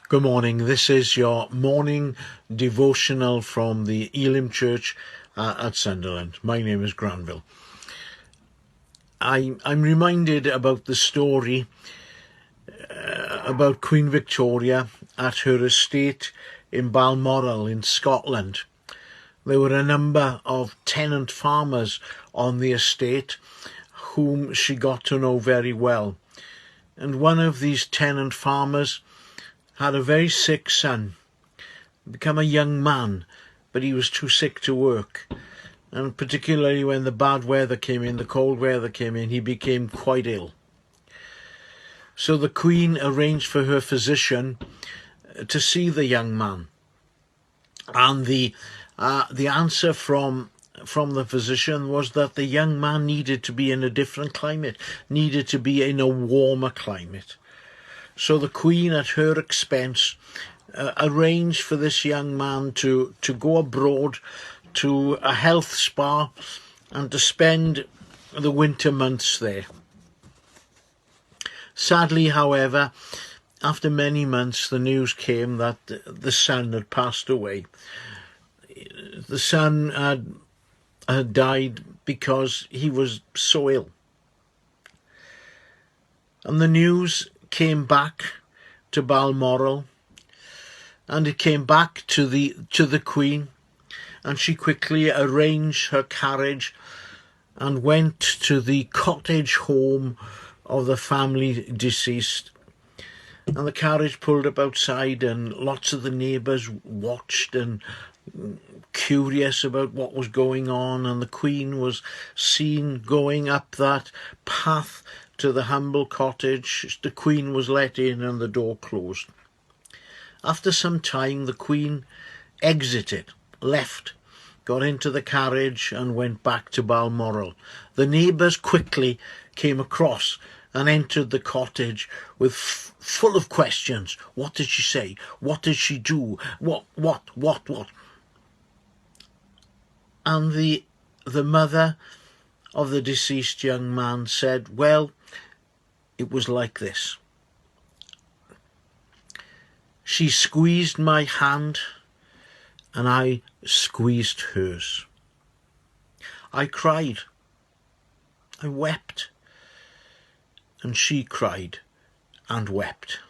Good morning. This is your morning devotional from the Elim Church at Sunderland. My name is Granville. I'm reminded about the story about Queen Victoria at her estate in Balmoral in Scotland. There were a number of tenant farmers on the estate whom she got to know very well. And one of these tenant farmers had a very sick son, become a young man, but he was too sick to work. And particularly when the bad weather came in, the cold weather came in, he became quite ill. So the Queen arranged for her physician to see the young man. And the answer from the physician was that the young man needed to be in a different climate, needed to be in a warmer climate. So the Queen, at her expense, arranged for this young man to go abroad to a health spa and to spend the winter months there. Sadly, however, after many months, the news came that the son had passed away. The son had died because he was so ill. And the news came back to Balmoral, and it came back to the Queen, and she quickly arranged her carriage and went to the cottage home of the family deceased. And the carriage pulled up outside, and lots of the neighbours watched and curious about what was going on, and the Queen was seen going up that path to the humble cottage. The Queen was let in and the door closed. After some time, the Queen exited, left, got into the carriage and went back to Balmoral. The neighbours quickly came across and entered the cottage with full of questions. What did she say? What did she do? What? And the mother of the deceased young man said, well, it was like this. She squeezed my hand and I squeezed hers. I cried. I wept. And she cried and wept.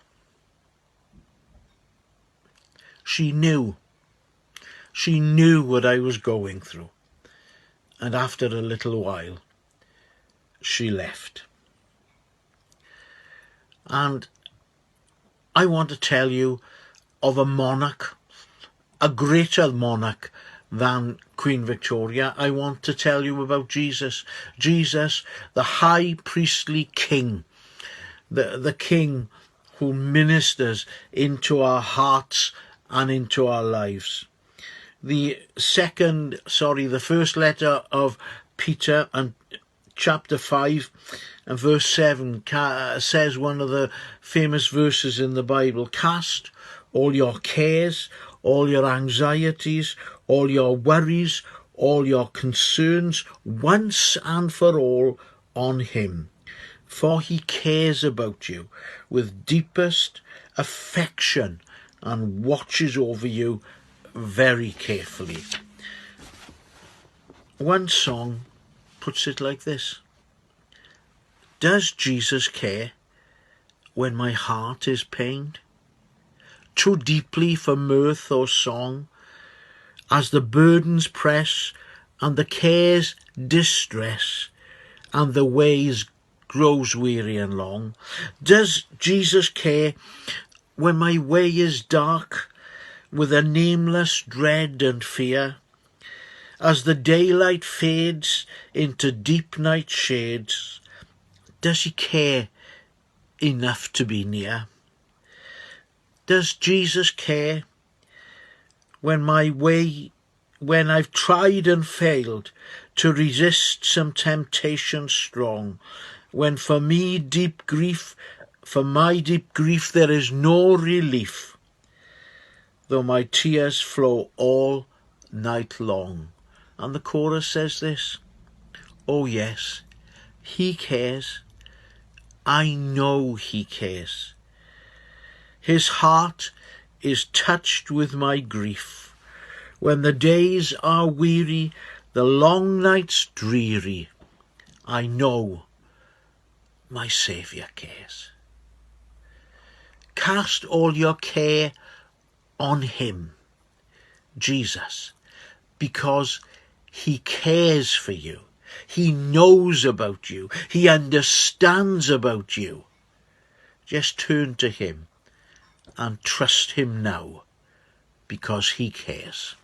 She knew what I was going through. And after a little while, she left. And I want to tell you of a monarch, a greater monarch than Queen Victoria. I want to tell you about Jesus. Jesus, the high priestly king, the king who ministers into our hearts and into our lives. The first letter of Peter, and chapter 5 and verse 7 says one of the famous verses in the Bible: cast all your cares, all your anxieties, all your worries, all your concerns once and for all on him, for he cares about you with deepest affection and watches over you very carefully. One song puts it like this: does Jesus care when my heart is pained? Too deeply for mirth or song, as the burdens press and the cares distress, and the ways grows weary and long. Does Jesus care when my way is dark with a nameless dread and fear, as the daylight fades into deep night shades? Does he care enough to be near? Does Jesus care when I've tried and failed to resist some temptation strong, when for my deep grief there is no relief, though my tears flow all night long? And the chorus says this: oh yes, he cares. I know he cares. His heart is touched with my grief. When the days are weary, the long nights dreary, I know my Saviour cares. Cast all your care on him, Jesus, because he cares for you. He knows about you. He understands about you. Just turn to him and trust him now, because he cares.